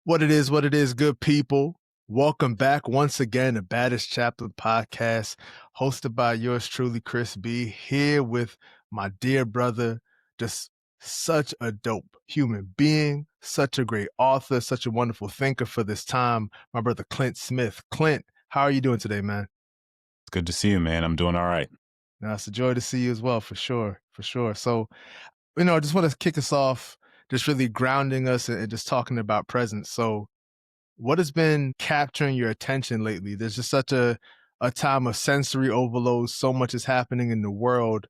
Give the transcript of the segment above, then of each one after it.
What it is, good people. Welcome back once again to Baddest Chapter Podcast, hosted by yours truly, Chris B, here with my dear brother, just such a dope human being, such a great author, such a wonderful thinker for this time, my brother Clint Smith. Clint, how are you doing today, man? It's good to see you, man. I'm doing all right. Now, it's a joy to see you as well, for sure, for sure. So, I just want to kick us off, just really grounding us and just talking about presence. So, what has been capturing your attention lately? There's just such a time of sensory overload. So much is happening in the world.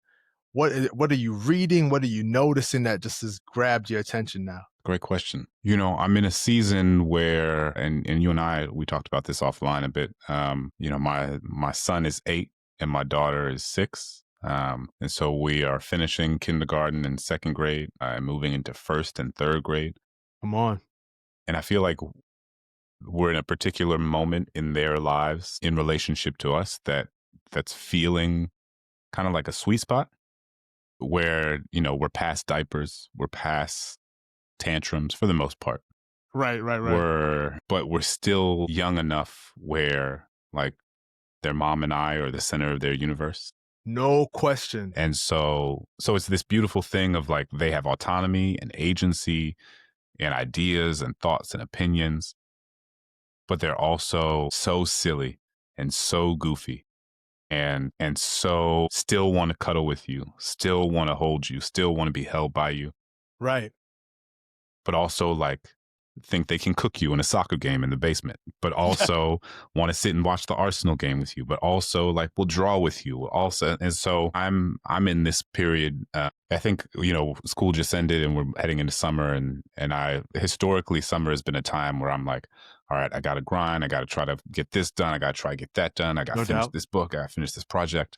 What are you reading? What are you noticing that just has grabbed your attention now? Great question. I'm in a season where, and you and I, we talked about this offline a bit. My son is 8 and my daughter is 6. And so we are finishing kindergarten and second grade, moving into first and third grade. Come on. And I feel like we're in a particular moment in their lives in relationship to us that's feeling kind of like a sweet spot where, we're past diapers, we're past tantrums for the most part. Right. But we're still young enough where like their mom and I are the center of their universe. No question. And so it's this beautiful thing of like they have autonomy and agency and ideas and thoughts and opinions, but they're also so silly and so goofy and so still want to cuddle with you, still want to hold you, still want to be held by you, Right. but also like think they can cook you in a soccer game in the basement, but also want to sit and watch the Arsenal game with you, but also like will draw with you also. And so I'm in this period. I think school just ended and we're heading into summer, and I historically summer has been a time where I'm like, all right, I got to grind. I got to try to get this done. I got to try to get that done. I got to No finish doubt. this book. I got to finish this project.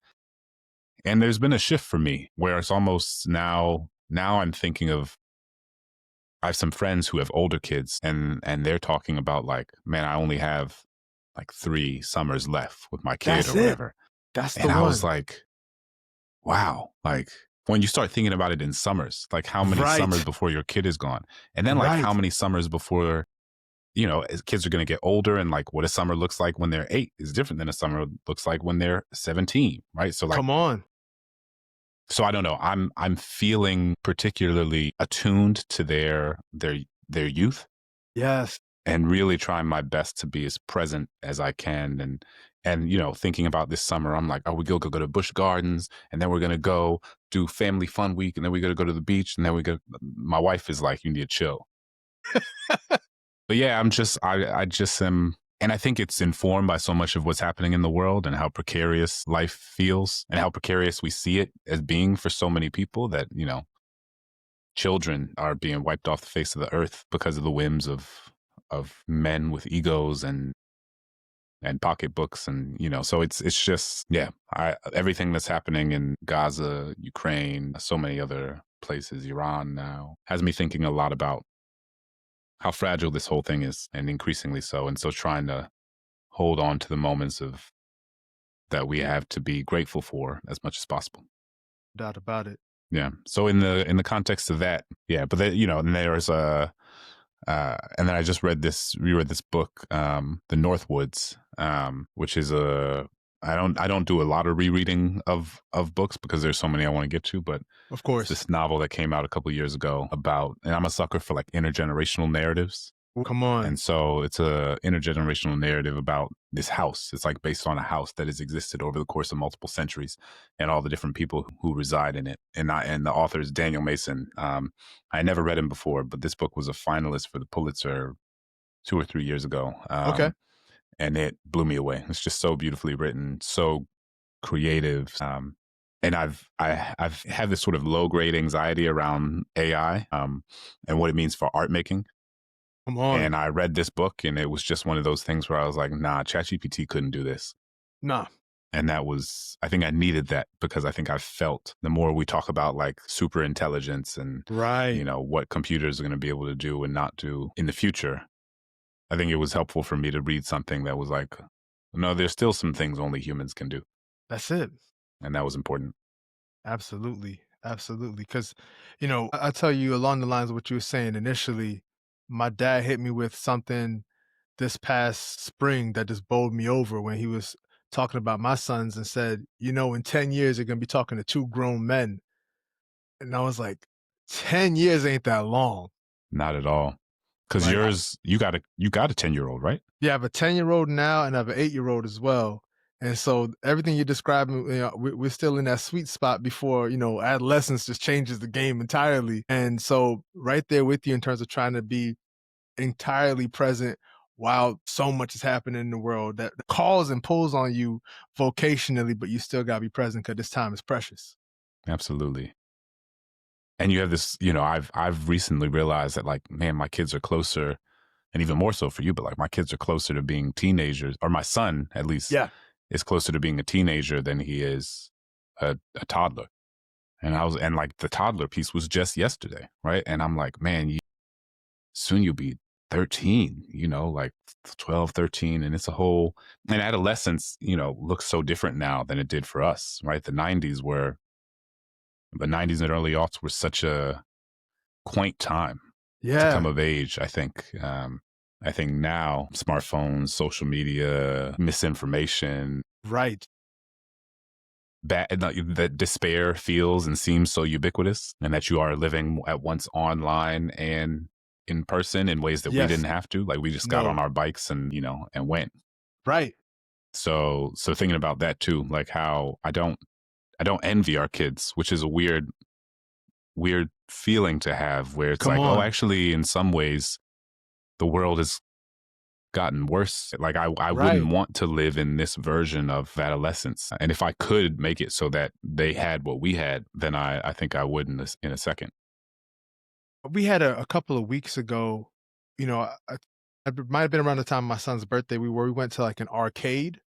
And there's been a shift for me where it's almost now I'm thinking of I have some friends who have older kids and they're talking about like, man, I only have like 3 summers left with my kid That's or it. whatever. That's the And I was one. like, wow, like when you start thinking about it in summers, like how many summers Right. before your kid is gone? And then like how Right. many summers before, as kids are going to get older, and like what a summer looks like when they're 8 is different than a summer looks like when they're 17, right? So like Come on. so I don't know. I'm feeling particularly attuned to their youth Yes. and really trying my best to be as present as I can. And thinking about this summer, I'm like, oh, we go to Busch Gardens, and then we're gonna go do family fun week, and then we gotta go to the beach, and then we go. My wife is like, you need to chill. But yeah, I just am, and I think it's informed by so much of what's happening in the world and how precarious life feels and how precarious we see it as being for so many people that children are being wiped off the face of the earth because of the whims of men with egos and pocketbooks, and so it's just, yeah, everything that's happening in Gaza, Ukraine, so many other places, Iran now, has me thinking a lot about how fragile this whole thing is, and increasingly so, and so trying to hold on to the moments of that we have to be grateful for as much as possible. Doubt about it. Yeah. So in the context of that, yeah, but and there's a and then I just reread this book, The Northwoods, which is I don't do a lot of rereading of books because there's so many I want to get to, but Of it's course. this novel that came out a couple years ago about, and I'm a sucker for like intergenerational narratives. Come on. And so it's a intergenerational narrative about this house. It's like based on a house that has existed over the course of multiple centuries and all the different people who reside in it. And the author is Daniel Mason. I never read him before, but this book was a finalist for the Pulitzer 2 or 3 years ago. Okay. And it blew me away. It's just so beautifully written, so creative. And I've had this sort of low grade anxiety around AI, and what it means for art making. Come on. And I read this book, and it was just one of those things where I was like, nah, ChatGPT couldn't do this. Nah. And I think I needed that because I think I felt the more we talk about like super intelligence and, Right. what computers are going to be able to do and not do in the future, I think it was helpful for me to read something that was like, no, there's still some things only humans can do. That's it. And that was important. Absolutely. Absolutely. Because, I tell you along the lines of what you were saying initially, My dad hit me with something this past spring that just bowled me over when he was talking about my sons and said, in 10 years, you're going to be talking to two grown men. And I was like, 10 years ain't that long. Not at all. Because Like, yours, you got a 10-year-old, right? yeah, I have a 10-year-old now and I have an 8-year-old as well. And so everything you're describing, we're still in that sweet spot before, adolescence just changes the game entirely. And so right there with you in terms of trying to be entirely present while so much is happening in the world that calls and pulls on you vocationally, but you still gotta be present because this time is precious. Absolutely. And you have this, I've recently realized that, like, man, my kids are closer, and even more so for you, but like my kids are closer to being teenagers, or my son at least Yeah. is closer to being a teenager than he is a toddler. And like the toddler piece was just yesterday, right? And I'm like, man, soon you'll be 13, like 12, 13. And it's a whole, and adolescence, looks so different now than it did for us, right? The 90s and early aughts were such a quaint time to come Yeah. of age, I think. I think now smartphones, social media, misinformation, Right. that despair feels and seems so ubiquitous, and that you are living at once online and in person in ways that we Yes. didn't have to. Like we just got on No. our bikes and and went. Right. So thinking about that too, like how I don't envy our kids, which is a weird feeling to have, where it's Come like, oh, on. actually, in some ways, the world has gotten worse. Like I wouldn't Right. want to live in this version of adolescence. And if I could make it so that they had what we had, then I think I would in a second. We had a couple of weeks ago, it might have been around the time of my son's birthday, we went to, like, an arcade,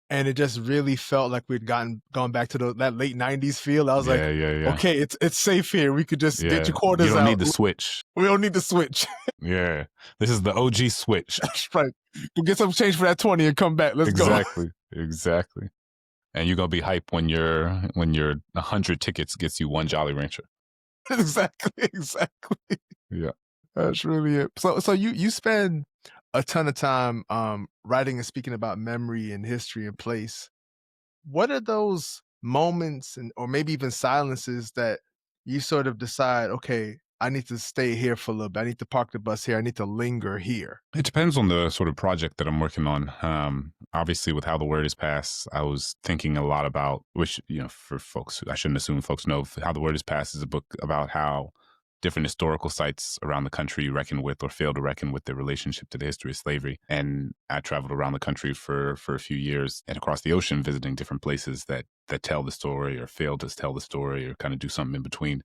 and it just really felt like we'd gone back to that late '90s feel. I was like, Yeah, yeah, yeah. "Okay, it's safe here. We could just get Yeah. your You quarters don't out. need the switch. We don't need to switch." Yeah. This is the OG switch. That's right. Go get some change for that 20 and come back. Let's go. Exactly. Exactly. And you're gonna be hype when your 100 tickets gets you one Jolly Rancher. Exactly, exactly. Yeah. That's really it. So you spend a ton of time, writing and speaking about memory and history and place. What are those moments and or maybe even silences that you sort of decide, "Okay, I need to stay here for a little bit. I need to park the bus here. I need to linger here." It depends on the sort of project that I'm working on. Obviously, with How the Word is Passed, I was thinking a lot about, which, for folks, I shouldn't assume folks know, How the Word is Passed is a book about how different historical sites around the country reckon with or fail to reckon with their relationship to the history of slavery. And I traveled around the country for a few years and across the ocean, visiting different places that tell the story or fail to tell the story or kind of do something in between.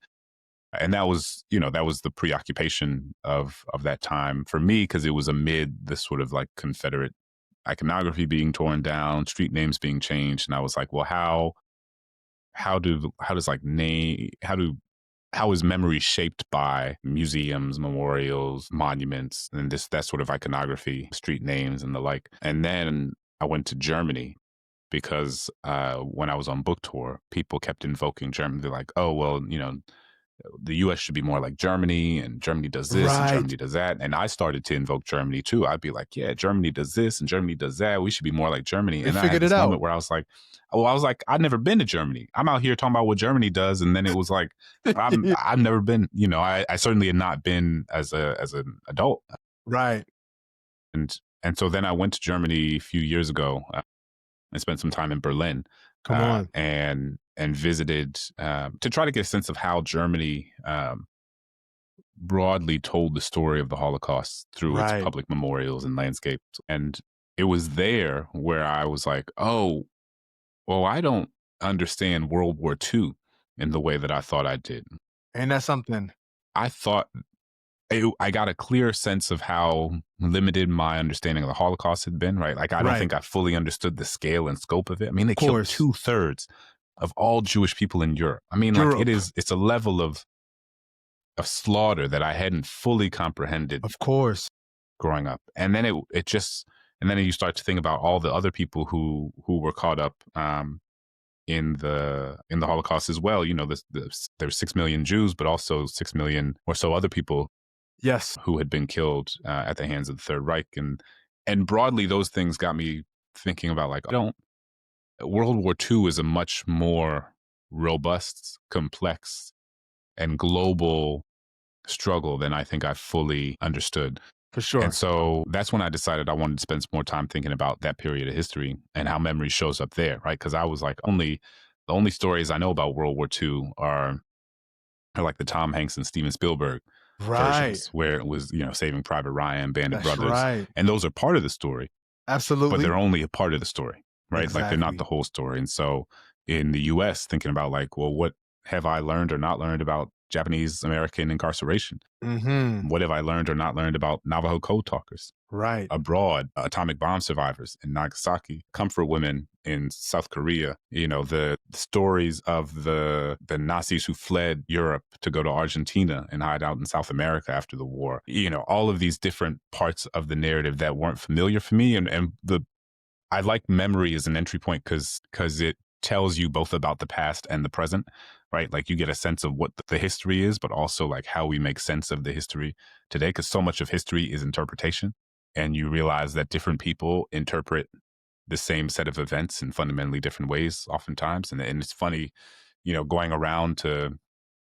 And that was the preoccupation of that time for me, because it was amid this sort of like Confederate iconography being torn down, street names being changed, and I was like, well, how does like name how is memory shaped by museums, memorials, monuments, and that sort of iconography, street names and the like. And then I went to Germany because when I was on book tour, people kept invoking Germany. They're like, oh, well, the US should be more like Germany, and Germany does this and Right. Germany does that. And I started to invoke Germany too. I'd be like, yeah, Germany does this and Germany does that. We should be more like Germany. They And I had figured it this out. moment where I was like, I've never been to Germany. I'm out here talking about what Germany does. And then it was like, I've never been, I certainly had not been as an adult. Right. And so then I went to Germany a few years ago. I spent some time in Berlin, Come on. and visited, to try to get a sense of how Germany, broadly told the story of the Holocaust through its Right. public memorials and landscapes. And it was there where I was like, oh, well, I don't understand World War II in the way that I thought I did. Ain't that something? I thought I got a clear sense of how limited my understanding of the Holocaust had been, right? Like, I don't Right. think I fully understood the scale and scope of it. I mean, they Of killed course. 2/3 of all Jewish people in Europe. I mean, like, Europe. it's a level of slaughter that I hadn't fully comprehended Of course. growing up. And then and then you start to think about all the other people who were caught up, in the Holocaust as well. There were 6 million Jews, but also 6 million or so other people Yes, who had been killed at the hands of the Third Reich, and broadly, those things got me thinking about like, I don't. World War II is a much more robust, complex, and global struggle than I think I fully understood. for And sure. so that's when I decided I wanted to spend some more time thinking about that period of history and how memory shows up there, right? Because I was like, the only stories I know about World War II are like the Tom Hanks and Steven Spielberg Right. versions, where it was, Saving Private Ryan, Band of That's Brothers, right. and those are part of the story, but Absolutely. they're only a part of the story, right? Like they're not the Exactly. whole story. And so in the US, thinking about like, well, what have I learned or not learned about Japanese American incarceration? Mhm. What have I learned or not learned about Navajo code talkers Right. abroad, atomic bomb survivors in Nagasaki, comfort women in South Korea, the stories of the Nazis who fled Europe to go to Argentina and hide out in South America after the war. All of these different parts of the narrative that weren't familiar for me, and the I like memory as an entry point because it tells you both about the past and the present, right? Like you get a sense of what the history is, but also like how we make sense of the history today. Because so much of history is interpretation, and you realize that different people interpret the same set of events in fundamentally different ways, oftentimes. And it's funny, going around to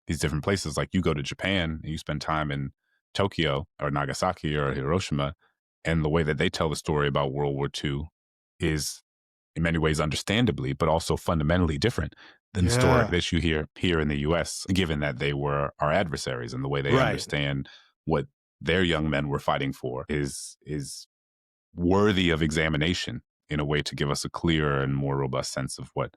these different places. Like you go to Japan and you spend time in Tokyo or Nagasaki or Hiroshima, and the way that they tell the story about World War II is in many ways understandably, but also fundamentally different than the story Yeah. that you hear here in the US, given that they were our adversaries and the way they Right. understand what their young men were fighting for is worthy of examination in a way to give us a clearer and more robust sense of what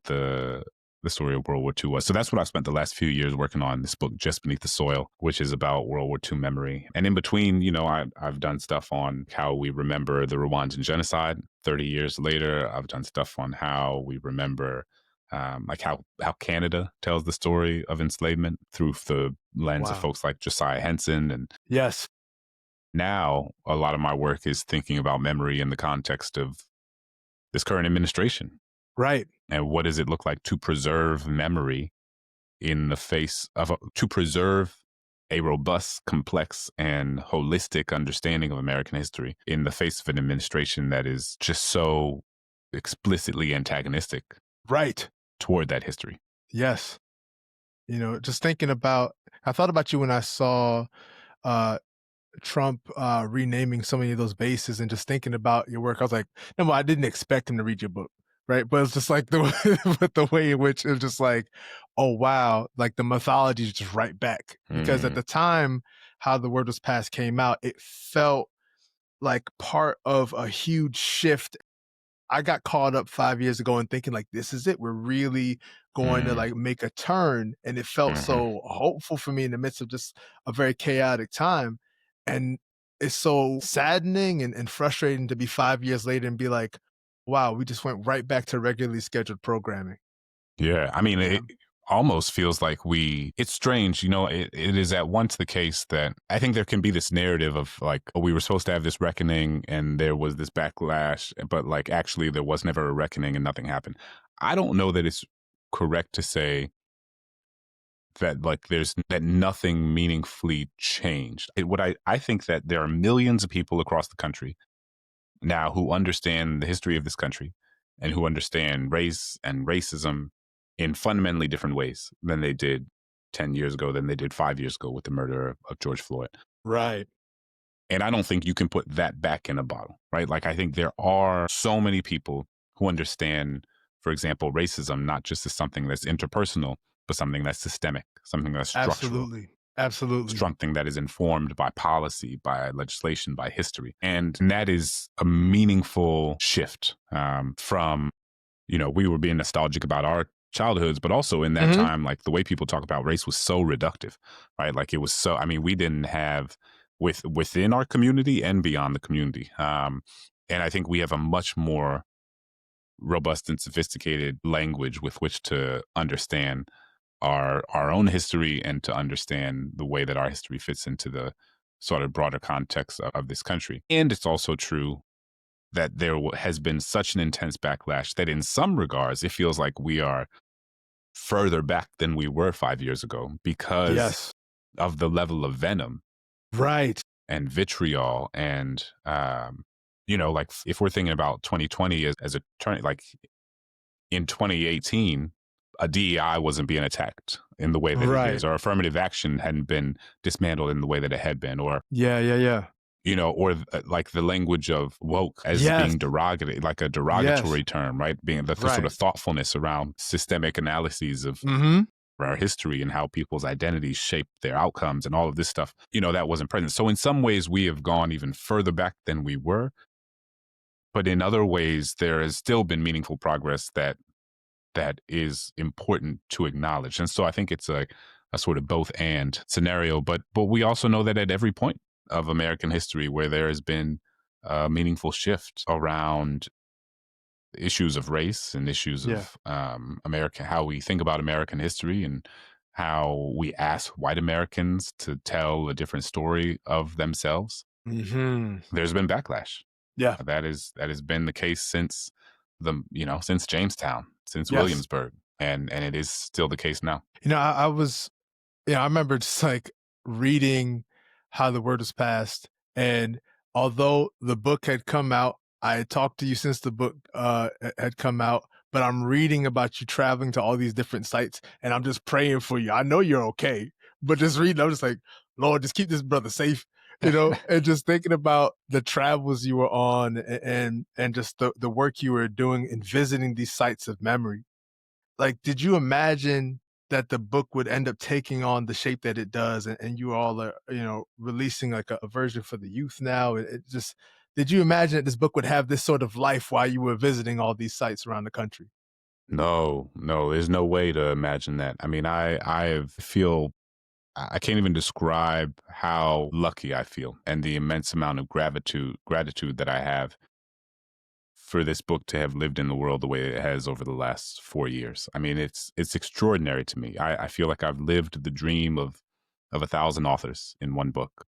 the story of World War II was. So that's what I've spent the last few years working on, this book, Just Beneath the Soil, which is about World War II memory. And in between, I've done stuff on how we remember the Rwandan genocide 30 years later. I've done stuff on how we remember like how Canada tells the story of enslavement through the lens of Wow. folks like Josiah Henson. And Yes. now a lot of my work is thinking about memory in the context of this current administration. Right. And what does it look like to preserve memory in the face of to preserve a robust, complex, and holistic understanding of American history in the face of an administration that is just so explicitly antagonistic Right. toward that history? Yes. Just thinking about I thought about you when I saw, uh, Trump, renaming so many of those bases and just thinking about your work. I was like, "No, I didn't expect him to read your book." Right? But it's just like the way but the way in which it was just like, "Oh, wow." Like, the mythology is just right back. Because at Mm, the time, How the Word Was Passed came out, it felt like part of a huge shift. I got caught up 5 years ago and thinking like, "This is it. We're really going to, mm, like, make a turn," and it felt mhm. so hopeful for me in the midst of just a very chaotic time, and it's so saddening and frustrating to be 5 years later and be like, "Wow, we just went right back to regularly scheduled programming." Yeah, I mean, Yeah. it almost feels like it's strange, it is at once the case that I think there can be this narrative of like, oh, we were supposed to have this reckoning and there was this backlash, but like actually there was never a reckoning and nothing happened. I don't know that it's correct to say that like that nothing meaningfully changed. I think that there are millions of people across the country now who understand the history of this country and who understand race and racism in fundamentally different ways than they did 10 years ago, than they did 5 years ago with the murder of George Floyd. Right. And I don't think you can put that back in a bottle, right? Like, I think there are so many people who understand, for example, racism, not just as something that's interpersonal, but something that's systemic, something that's structural, Absolutely. Absolutely. something that is informed by policy, by legislation, by history. And that is a meaningful shift from, we were being nostalgic about our childhoods, but also in that Mhm. time, like the way people talk about race was so reductive, right? Like it was so, I mean, we didn't have within our community and beyond the community. And I think we have a much more robust and sophisticated language with which to understand our own history and to understand the way that our history fits into the sort of broader context of this country. And it's also true that there has been such an intense backlash that in some regards it feels like we are further back than we were 5 years ago because Yes. of the level of venom Right. and vitriol. And, you know, like if we're thinking about 2020 as a turn, like in 2018, a DEI wasn't being attacked in the way that it Right. is, or affirmative action hadn't been dismantled in the way that it had been, or, Yeah, yeah, yeah. you know, or like the language of woke as Yes. being derogatory, like a Yes. derogatory term, right? Being the sort Right. of thoughtfulness around systemic analyses of Mhm. our history and how people's identities shape their outcomes and all of this stuff, you know, that wasn't present. So in some ways, we have gone even further back than we were, but in other ways, there has still been meaningful progress that is important to acknowledge. And so I think it's a sort of both and scenario, but we also know that at every point of American history where there has been a meaningful shift around issues of race and issues Yeah. of America, how we think about American history and how we ask white Americans to tell a different story of themselves, Mhm. there's been backlash. Yeah. That has been the case since since Jamestown, since Yes. Williamsburg, and it is still the case now. I was I remember just, like, reading how the word was passed, and although the book had come out, I had talked to you since the book, had come out, but I'm reading about you traveling to all these different sites, and I'm just praying for you. I know you're okay, but just reading, I'm just like, "Lord, just keep this brother safe," and just thinking about the travels you were on and just the work you were doing in visiting these sites of memory. Like, did you imagine that the book would end up taking on the shape that it does, and you all are, releasing like a version for the youth now? It just did you imagine that this book would have this sort of life while you were visiting all these sites around the country? No, no, there's no way to imagine that. I mean, I feel I can't even describe how lucky I feel and the immense amount of gratitude that I have for this book to have lived in the world the way it has over the last 4 years. I mean, it's extraordinary to me. I feel like I've lived the dream of 1,000 authors in one book.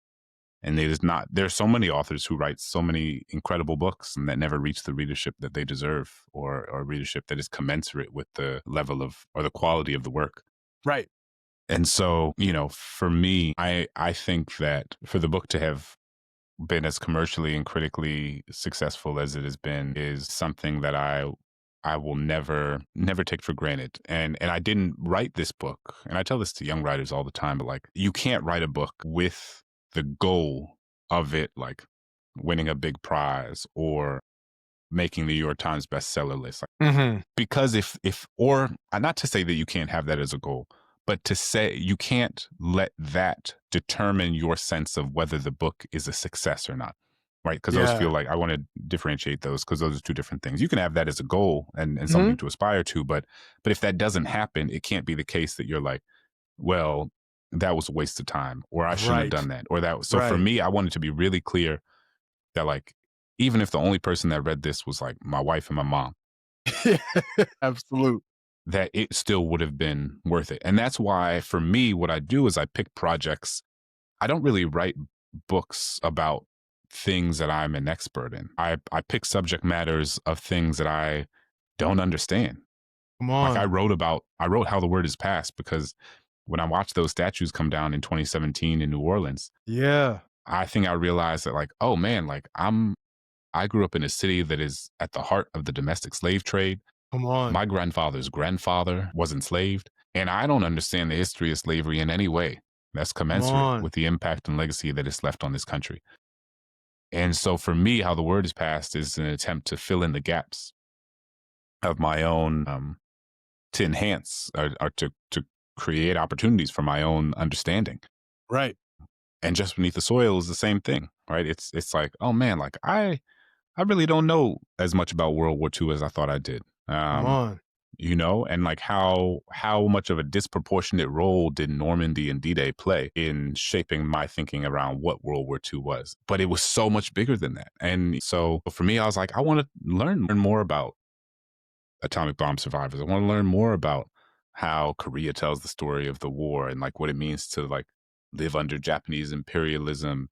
And it is not, there's so many authors who write so many incredible books and that never reach the readership that they deserve, or readership that is commensurate with the level of or the quality of the work. Right. And so, you know, for me, I think that for the book to have been as commercially and critically successful as it has been is something that I will never take for granted. And I didn't write this book. And I tell this to young writers all the time, but like you can't write a book with the goal of it like winning a big prize or making the New York Times bestseller list. Like, Mhm. because if or not to say that you can't have that as a goal, but to say you can't let that determine your sense of whether the book is a success or not. Right. Because those feel Yeah. like I want to differentiate those because those are two different things. You can have that as a goal and something Mhm. to aspire to, but if that doesn't happen, it can't be the case that you're like, well, that was a waste of time, or I shouldn't have Right. done that, or that. So for Right. me, I wanted to be really clear that like, even if the only person that read this was like my wife and my mom, Absolute. that it still would have been worth it. And that's why for me, what I do is I pick projects. I don't really write books about things that I'm an expert in. I pick subject matters of things that I don't understand. Come Like on. I wrote How the Word is Passed because when I watched those statues come down in 2017 in New Orleans, Yeah. I think I realized that like, oh man, like I grew up in a city that is at the heart of the domestic slave trade. Come on. My grandfather's grandfather was enslaved, and I don't understand the history of slavery in any way that's Come commensurate on. with the impact and legacy that it's left on this country. And so for me, How the Word is Passed is an attempt to fill in the gaps of my own, to enhance or to create opportunities for my own understanding. Right. And Just Beneath the Soil is the same thing, right? It's like, oh man, like I really don't know as much about World War II as I thought I did. Come on. You know, and like how much of a disproportionate role did Normandy and D-Day play in shaping my thinking around what World War II was? But it was so much bigger than that. And so for me, I was like, I want to learn more about atomic bomb survivors. I want to learn more about how Korea tells the story of the war and like what it means to like live under Japanese imperialism,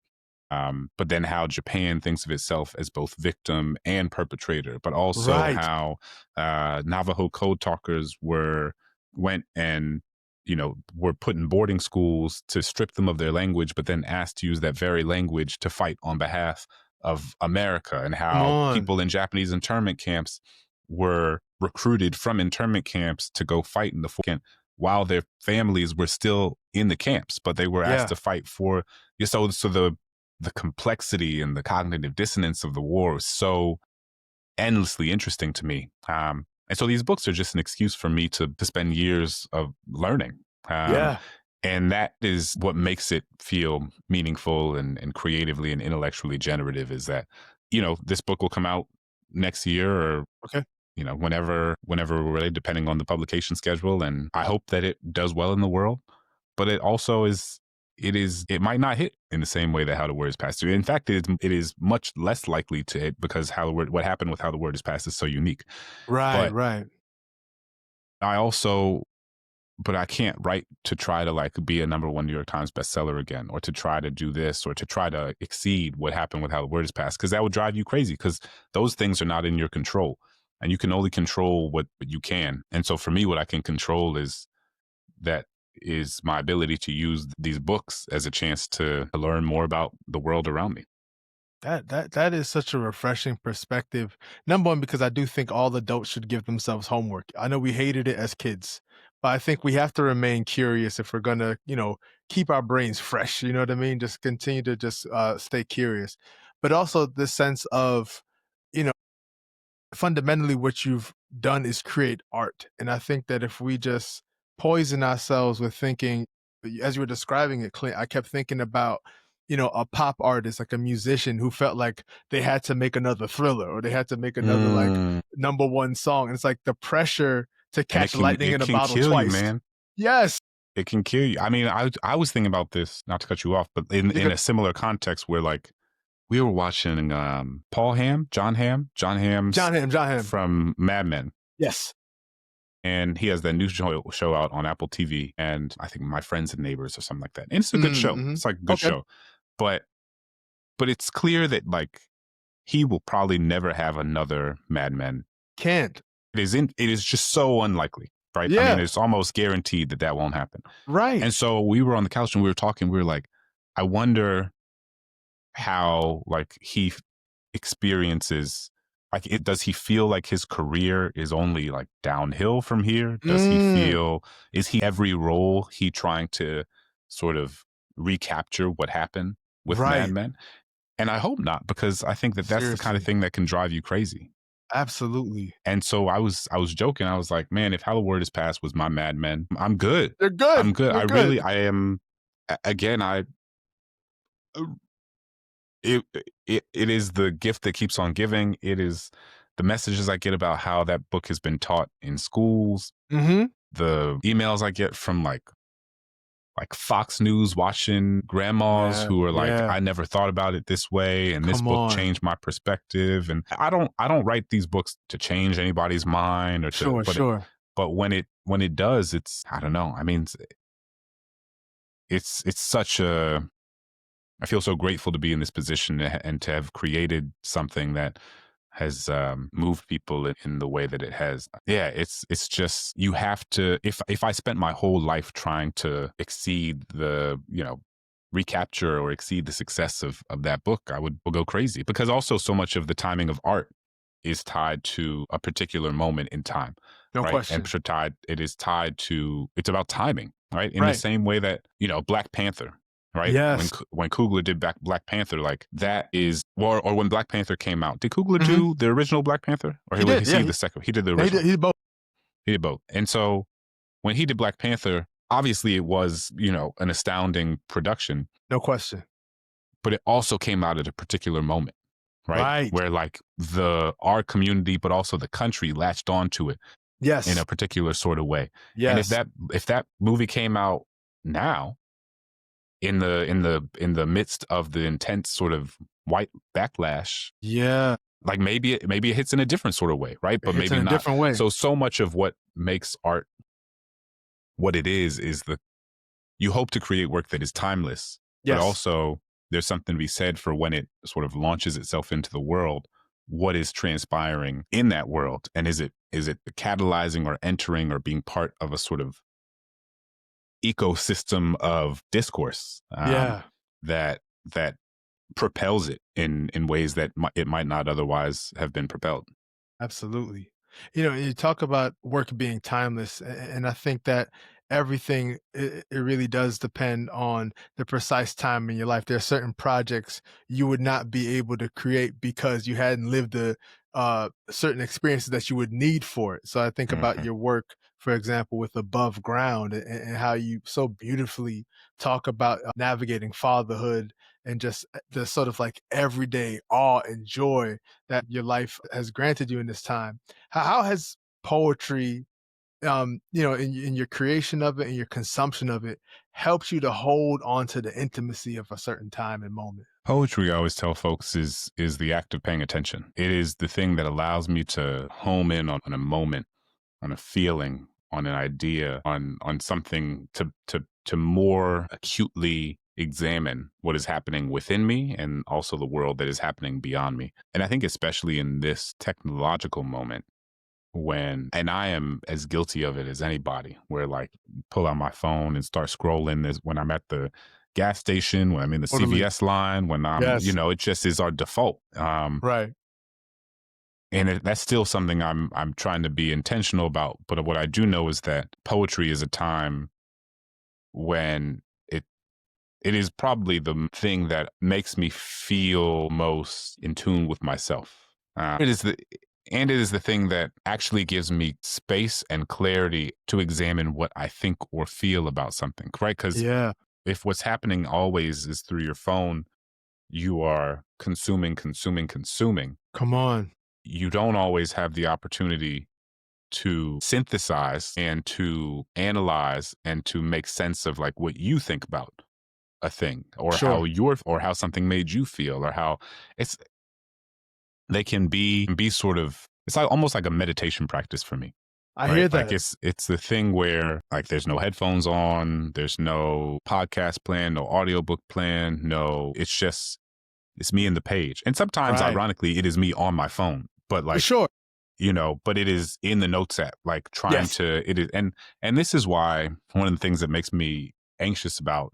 but then how Japan thinks of itself as both victim and perpetrator, but also Right. how Navajo code talkers went and were put in boarding schools to strip them of their language, but then asked to use that very language to fight on behalf of America, and Come how on. people in Japanese internment camps were recruited from internment camps to go fight in the camp while their families were still in the camps, but they were asked Yeah. to fight for. So the complexity and the cognitive dissonance of the war was so endlessly interesting to me. And so these books are just an excuse for me to spend years of learning. Um, Yeah. and that is what makes it feel meaningful and creatively and intellectually generative, is that, this book will come out next year, or Okay. whenever we're ready, depending on the publication schedule. And I hope that it does well in the world. But it also it might not hit in the same way that How the Word is Passed through. In fact, it is much less likely to hit, because what happened with How the Word is Passed is so unique. Right, But right. I also but I can't write to try to like be a number one New York Times bestseller again, or to try to do this, or to try to exceed what happened with How the Word is Passed, because that would drive you crazy, because those things are not in your control, and you can only control what you can. And so for me, what I can control is my ability to use these books as a chance to learn more about the world around me. That is such a refreshing perspective. Number one, because I do think all adults should give themselves homework. I know we hated it as kids, but I think we have to remain curious if we're gonna, keep our brains fresh. You know what I mean? Just continue to just stay curious. But also this sense of, you know, fundamentally what you've done is create art. And I think that if we just poison ourselves with thinking, as you were describing it, Clint, I kept thinking about, a pop artist, like a musician who felt like they had to make another Thriller or they had to make another like Mm. number one song. And it's like the pressure to And it catch can lightning it in a can bottle kill you, twice. man. Yes. It can kill you. I mean, I was thinking about this, not to cut you off, but You in could a similar context, where like we were watching John Hamm's John Hamm. from Mad Men, Yes. and he has that new show out on Apple TV, and I think My Friends and Neighbors or something like that. And it's a good show. Mm-hmm. It's like a good Okay. show, but it's clear that like he will probably never have another Mad Men. Can't. It is just so unlikely, right? I mean, Yeah. it's almost guaranteed that that won't happen. Right. And so we were on the couch and we were talking. We were like, I wonder how like experiences, like, does he feel like his career is only like downhill from here? Does he Mm, feel, is he every role he trying to sort of recapture what happened with Mad right. Men? And I hope not, because I think that that's the kind of Seriously. thing that can drive you crazy. Absolutely. And so I was joking. I was like, man, if How the Word is Passed was my Mad Men, I'm good. You're I'm good. good. You're good. I am. Again, uh, it is the gift that keeps on giving. It is the messages I get about how that book has been taught in schools, Mhm. the emails I get from like Fox News watching grandmas Yeah, who are like, yeah. I never thought about it this way, and this Come book on. changed my perspective. And I don't write these books to change anybody's mind, or to Sure, sure. but when it does, it's, I don't know. I mean, it's such a, I feel so grateful to be in this position, and to have created something that has moved people in the way that it has. Yeah, it's just, you have to. If I spent my whole life trying to exceed the, recapture or exceed the success of that book, I would go crazy, because also so much of the timing of art is tied to a particular moment in time, No right? And question. it is tied to, it's about timing, right? In the Right. same way that, Black Panther, right? When Yes. When Coogler did Black Panther, like that is, or when Black Panther came out, did Coogler Mhm. do the original Black Panther, or He was did, yeah, he the second? He did the yeah, original. he did both. He did both. And so when he did Black Panther, obviously it was, an astounding production, No question. but it also came out at a particular moment, right? Right. Where like our community, but also the country, latched onto it in Yes. a particular sort of way. And Yes. if that movie came out now, in the midst of the intense sort of white backlash, Yeah. like maybe it hits in a different sort of way, right? It But hits in maybe a not. different way. So much of what makes art what it is the, you hope to create work that is timeless, but Yes. also there's something to be said for when it sort of launches itself into the world. What is transpiring in that world, and is it catalyzing or entering or being part of a sort of ecosystem of discourse Yeah. that propels it in ways that it might not otherwise have been propelled. Absolutely. You talk about work being timeless, and I think that everything it really does depend on the precise time in your life. There are certain projects you would not be able to create because you hadn't lived the certain experiences that you would need for it. So I think about Mhm. your work, for example, with Above Ground, and how you so beautifully talk about navigating fatherhood and just the sort of like everyday awe and joy that your life has granted you in this time. How has poetry, in your creation of it and your consumption of it, helped you to hold on to the intimacy of a certain time and moment? Poetry, I always tell folks, is the act of paying attention. It is the thing that allows me to home in on a moment, on a feeling, on an idea, on something to more acutely examine what is happening within me and also the world that is happening beyond me. And I think especially in this technological moment when and I am as guilty of it as anybody, where like pull out my phone and start scrolling this when I'm at the gas station, when I'm in the Totally. CVS line, when I'm, Yes. it just is our default. Right. And that's still something I'm trying to be intentional about. But what I do know is that poetry is a time when it is probably the thing that makes me feel most in tune with myself. It is the thing that actually gives me space and clarity to examine what I think or feel about something, right? Because Yeah. if what's happening always is through your phone, you are consuming, consuming, consuming. Come on. You don't always have the opportunity to synthesize and to analyze and to make sense of like what you think about a thing or Sure. how something made you feel or how it's they can be sort of it's like almost like a meditation practice for me, I right? hear Like that. it's the thing where like there's no headphones on, there's no podcast plan, no audiobook plan, no, it's me in the page. And sometimes Right. ironically it is me on my phone, but For like, sure. but it is in the notes app, like trying Yes. to it is and this is why one of the things that makes me anxious about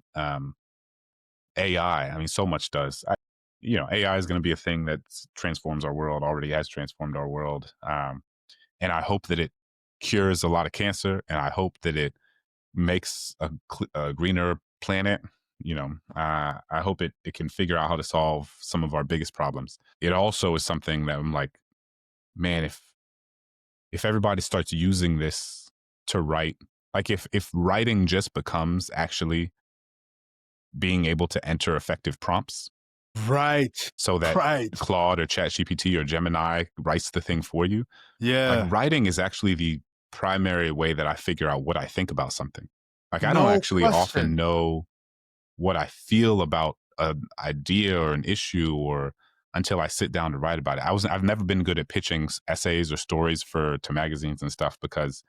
AI. I mean, so much does. AI is going to be a thing that transforms our world. Already has transformed our world, and I hope that it cures a lot of cancer, and I hope that it makes a greener planet. I hope it can figure out how to solve some of our biggest problems. It also is something that I'm like, man, if everybody starts using this to write, like if writing just becomes actually being able to enter effective prompts Right. so that Right. Claude or ChatGPT or Gemini writes the thing for you. Like Yeah. writing is actually the primary way that I figure out what I think about something. Like I don't No actually often question. know what I feel about an idea or an issue or until I sit down to write about it. I've never been good at pitching essays or stories for to magazines and stuff because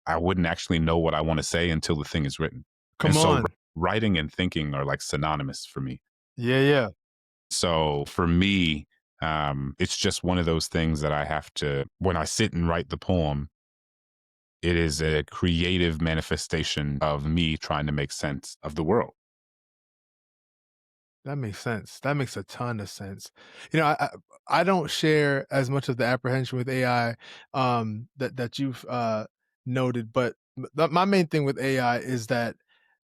I wouldn't actually know what I want to say until the thing is written. And Come so on. writing and thinking are like synonymous for me. Yeah, yeah. So for me, it's just one of those things that I have to, when I sit and write the poem, it is a creative manifestation of me trying to make sense of the world. That makes sense. That makes a ton of sense. I don't share as much of the apprehension with AI that you've noted, but my main thing with AI is that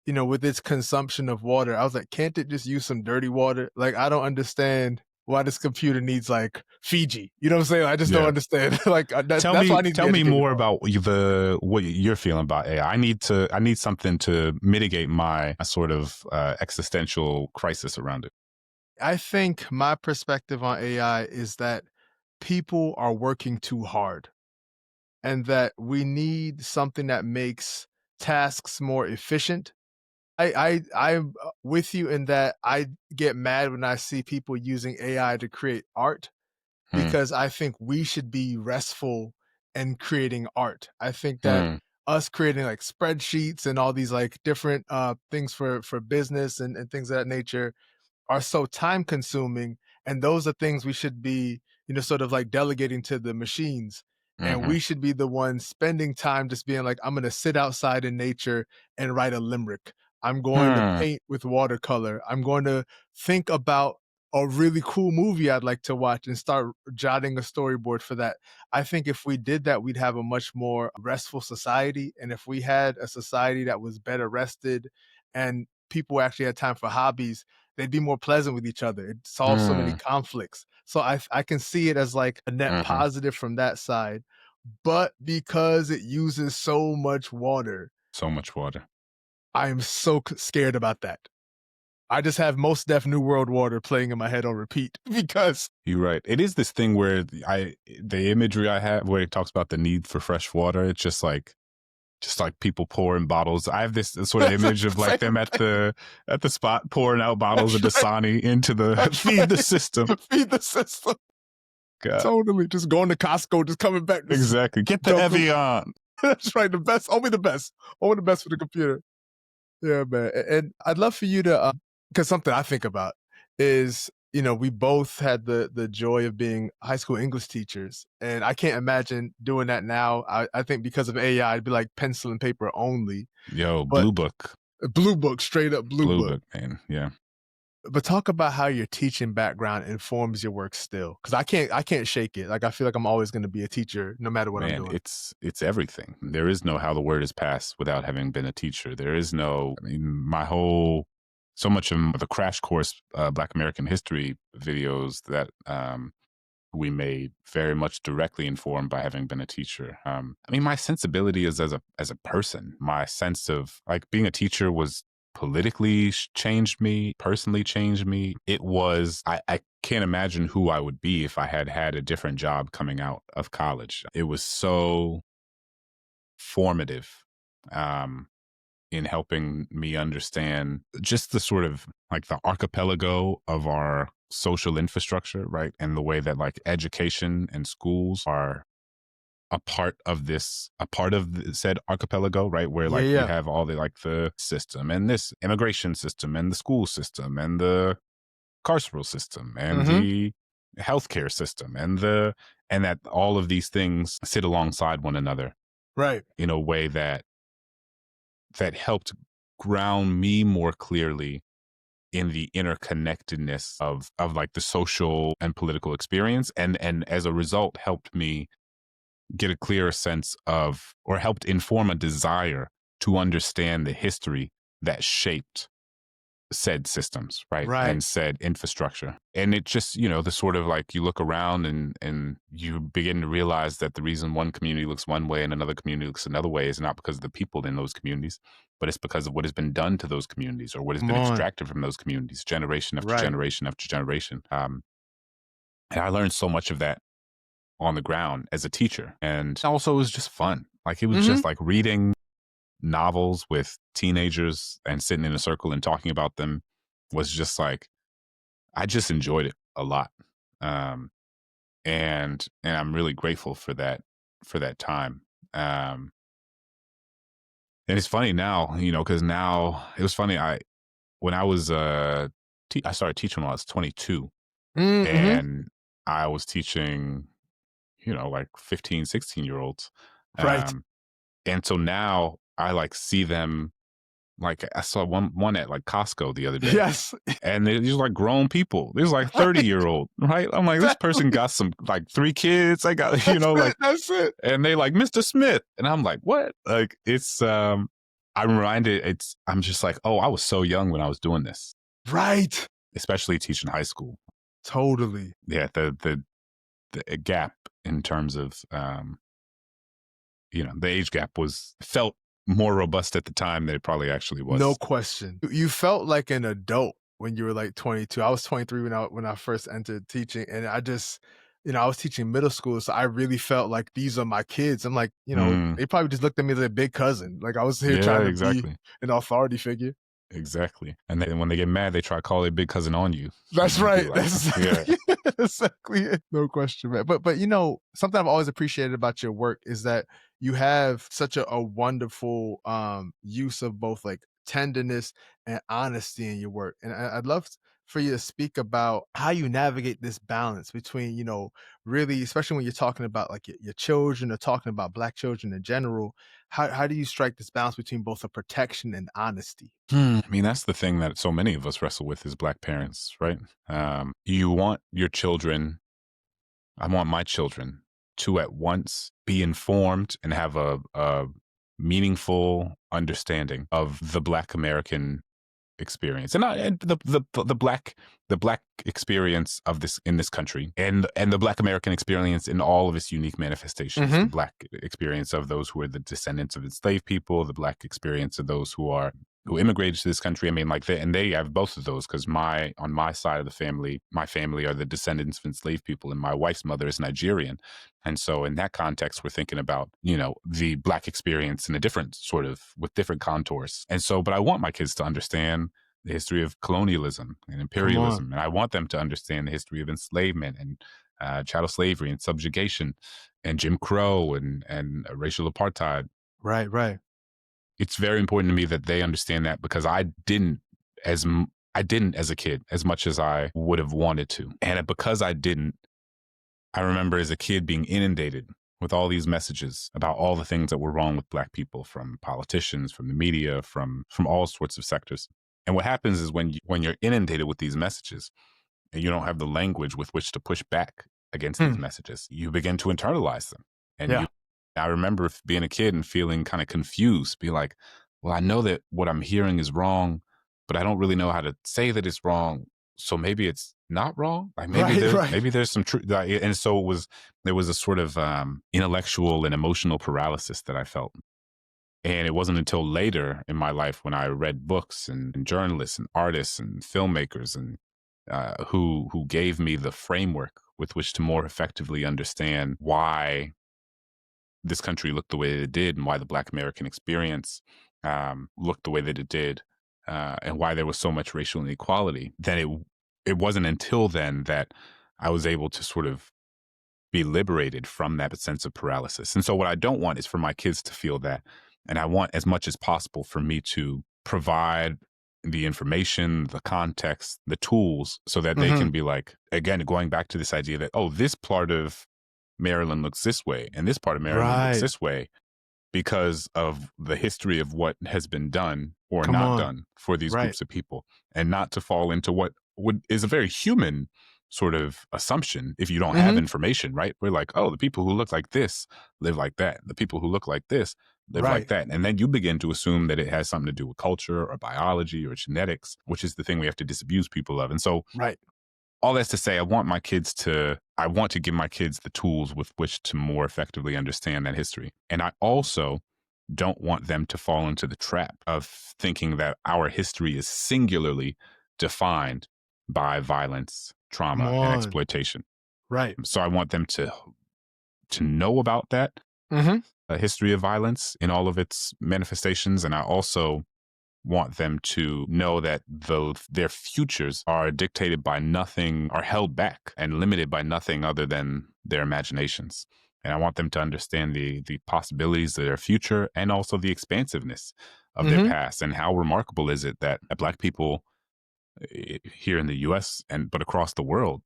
with its consumption of water, I was like, can't it just use some dirty water? Like, I don't understand why this computer needs like Fiji. You know what I'm saying? I just don't Yeah. understand. Like, Tell that's what me, I need to tell be me educated more on. about what you're feeling about AI. I need something to mitigate my sort of existential crisis around it. I think my perspective on AI is that people are working too hard and that we need something that makes tasks more efficient. I'm with you in that I get mad when I see people using AI to create art Hmm. because I think we should be restful in creating art. I think that Hmm. us creating like spreadsheets and all these like different things for business and things of that nature are so time consuming, and those are things we should be sort of like delegating to the machines. and Mhm. we should be the ones spending time just being like, I'm going to sit outside in nature and write a limerick. I'm going to Hmm. paint with watercolor. I'm going to think about a really cool movie I'd like to watch and start jotting a storyboard for that. I think if we did that, we'd have a much more restful society. And if we had a society that was better rested and people actually had time for hobbies, they'd be more pleasant with each other. It solves so many Mm. conflicts. So I can see it as like a net Mhm. positive from that side. But because it uses so much water, So much water. I am so scared about that. I just have Most Def New World Water playing in my head on repeat because You're right. It is this thing where the imagery I have where it talks about the need for fresh water, it's just like people pouring bottles. I have this sort of that's the image of like same them thing. at the spot pouring out bottles of That's right. Dasani into the That's feed the right. system. Feed the system. God, Totally. Just going to Costco, just coming back, just exactly. Get the dump them. Evian. That's right. The best. Only the best. Only the best for the computer. Yeah, man. And I'd love for you to, because something I think about is, we both had the joy of being high school English teachers, and I can't imagine doing that now. I think because of AI, it'd be like pencil and paper only. Yo, But Blue Book. Blue Book, straight up Blue Blue Book. Book, man. Yeah. But talk about how your teaching background informs your work still, because I can't shake it. Like I feel like I'm always going to be a teacher, no matter what I'm Man, doing. it's everything. There is no how the word is passed without having been a teacher. There is no, I mean, my whole, so much of the crash course Black American history videos that we made very much directly informed by having been a teacher. I mean, my sensibility is as a person. My sense of like being a teacher was politically changed me, personally changed me. It was I can't imagine who I would be if I had had a different job coming out of college. It was so formative. Um, in helping me understand just the sort of like the archipelago of our social infrastructure, right? And the way that like education and schools are a part of the said archipelago, right? Where Yeah, like you yeah. have all the like the system and this immigration system and the school system and the carceral system and Hmm. the healthcare system and that all of these things sit alongside one another Right. in a way that helped ground me more clearly in the interconnectedness of like the social and political experience and as a result helped me get a clearer sense of or helped inform a desire to understand the history that shaped said systems, right? Right. And said infrastructure. And it just, the sort of like you look around and you begin to realize that the reason one community looks one way and another community looks another way is not because of the people in those communities, but it's because of what has been done to those communities or what has Come been on. extracted from those communities generation after Right. generation after generation. And I learned so much of that on the ground as a teacher. And also it was just fun. Like it was Hmm. just like reading novels with teenagers and sitting in a circle and talking about them was just like I just enjoyed it a lot. Um, and I'm really grateful for that time. Um, and it's funny now, because now it was funny. When I was I started teaching when I was 22, Mm-hmm. and I was teaching, like 15, 16 year olds. Right. Um, and so now I like see them. Like I saw one at like Costco the other day, Yes. and these like grown people. There's like Right. 30-year-old, right? I'm like, this person Exactly. got some like 3 kids. I got, That's it. like, That's it. and they like Mr. Smith, and I'm like, what? Like it's I'm reminded. I'm just like, oh, I was so young when I was doing this, Right. especially teaching high school. Totally. Yeah, the gap in terms of the age gap was felt more robust at the time than it probably actually No was. question. You felt like an adult when you were like 22. I was 23 when I first entered teaching, and I just, I was teaching middle school, so I really felt like these are my kids. I'm like, Mm, they probably just looked at me as a big cousin. Like I was here yeah, trying to be exactly. an authority figure. Exactly. And then when they get mad, they try to call their big cousin on you. And That's you'd be right. like, That's yeah. exactly exactly it. No question, man. But something I've always appreciated about your work is that you have such a wonderful use of both like tenderness and honesty in your work. And I'd love for you to speak about how you navigate this balance between, really, especially when you're talking about like your children or talking about Black children in general. How do you strike this balance between both a protection and honesty? I mean, that's the thing that so many of us wrestle with as Black parents, right? You want your children, I want my children to at once be informed and have a meaningful understanding of the Black American experience, and the black experience of this in this country, and the Black American experience in all of its unique manifestations. The Mhm. Black experience of those who are the descendants of enslaved people, the Black experience of those who immigrated to this country. I mean, like they have both of those because my on my side of the family, my family are the descendants of enslaved people, and my wife's mother is Nigerian. And so, in that context, we're thinking about, the Black experience in a different sort of with different contours. And so, but I want my kids to understand the history of colonialism and Come on. imperialism, and I want them to understand the history of enslavement and chattel slavery and subjugation and Jim Crow and racial apartheid. Right, right. It's very important to me that they understand that because as I didn't as a kid as much as I would have wanted to, and because I didn't, I remember as a kid being inundated with all these messages about all the things that were wrong with Black people from politicians, from the media, from all sorts of sectors. And what happens is when you're inundated with these messages and you don't have the language with which to push back against these Hmm. messages, you begin to internalize them. And Yeah. I remember being a kid and feeling kind of confused, be like, well, I know that what I'm hearing is wrong, but I don't really know how to say that it's wrong. So maybe it's not wrong. Like Right, right. maybe there's some truth. And so there was a sort of intellectual and emotional paralysis that I felt. And it wasn't until later in my life when I read books and journalists and artists and filmmakers and who gave me the framework with which to more effectively understand why this country looked the way that it did and why the Black American experience looked the way that it did, and why there was so much racial inequality. It wasn't until then that I was able to sort of be liberated from that sense of paralysis. And so what I don't want is for my kids to feel that. And I want as much as possible for me to provide the information, the context, the tools so that they Mhm. can be like, again, going back to this idea that, oh, this part of Maryland looks this way and this part of Maryland looks Right. this way because of the history of what has been done or Come not on. done for these Right. groups of people, and not to fall into what would is a very human sort of assumption if you don't have Mhm. information, right? We're like, oh, the people who look like this live like that. The people who look like this live like Right. that. And then you begin to assume that it has something to do with culture or biology or genetics, which is the thing we have to disabuse people of. And so Right. all that's to say, I want to give my kids the tools with which to more effectively understand that history. And I also don't want them to fall into the trap of thinking that our history is singularly defined by violence, Come trauma, and on. exploitation. Right. So I want them to know about that Mhm. history of violence in all of its manifestations, and I also want them to know that their futures are dictated by nothing, are held back and limited by nothing other than their imaginations. And I want them to understand the possibilities of their future and also the expansiveness of their Mhm. past. And how remarkable is it that Black people here in the US and but across the world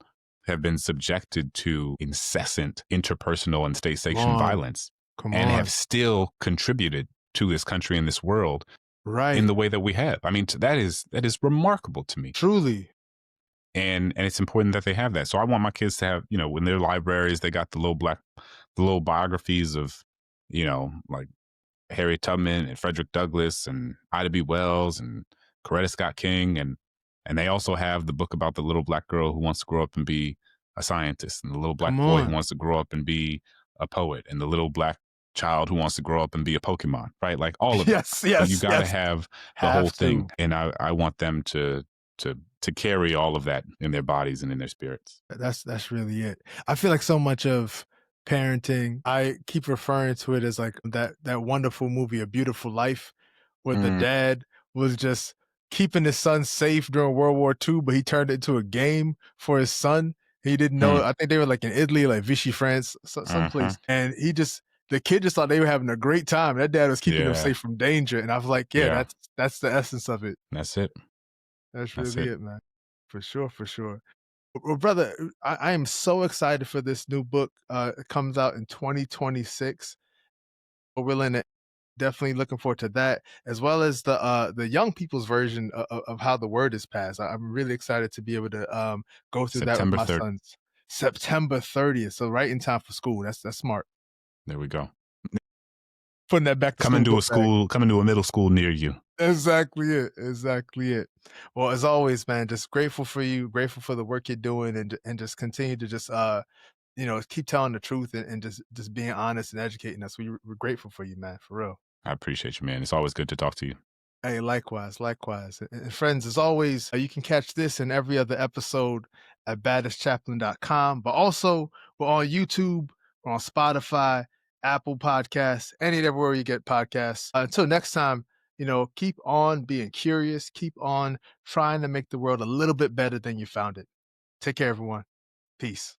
have been subjected to incessant interpersonal and state Come sanctioned on. violence Come and have on. still contributed to this country and this world in Right. the way that we have. I mean, that is remarkable to me, Truly. and it's important that they have that. So I want my kids to have, in their libraries, they got the little biographies of, like Harriet Tubman and Frederick Douglass and Ida B. Wells and Coretta Scott King, and they also have the book about the little Black girl who wants to grow up and be a scientist, and the little Black Come boy who on. wants to grow up and be a poet, and the little Black child who wants to grow up and be a Pokemon, right? Like all of that. Yes, So you yes, got to yes. have the whole Have thing, to. and I want them to carry all of that in their bodies and in their spirits. That's really it. I feel like so much of parenting, I keep referring to it as like that wonderful movie, A Beautiful Life, where the Mm, dad was just keeping his son safe during World War II, but he turned it into a game for his son. He didn't know. hmm, I think they were like in Italy, like Vichy, France, uh-huh. someplace, and the kid just thought they were having a great time. That dad was keeping them Yeah, safe from danger, and I was like, yeah, yeah, that's the essence of it. that's it. That's That's really it. it, man. For sure, for sure. Well, brother, I am so excited for this new book. It comes out in 2026. We're willing to definitely looking forward to that, as well as the young people's version of how the word is passed. I'm really excited to be able to go through that with September my 3rd. sons. September 30th, so right in time for school. That's smart. There we go. Putting that back to Coming school to a book bag. school, coming to a middle school near you. Exactly it. Exactly it. Well, as always, man, just grateful for you, grateful for the work you're doing, and just continue to just keep telling the truth and just being honest and educating us. We're grateful for you, man, for real. I appreciate you, man. It's always good to talk to you. Hey, likewise, likewise. And friends, as always, you can catch this and every other episode at baddestchaplain.com. But also, we're on YouTube, we're on Spotify, Apple Podcasts, any and everywhere you get podcasts. Until next time, keep on being curious, keep on trying to make the world a little bit better than you found it. Take care, everyone. Peace.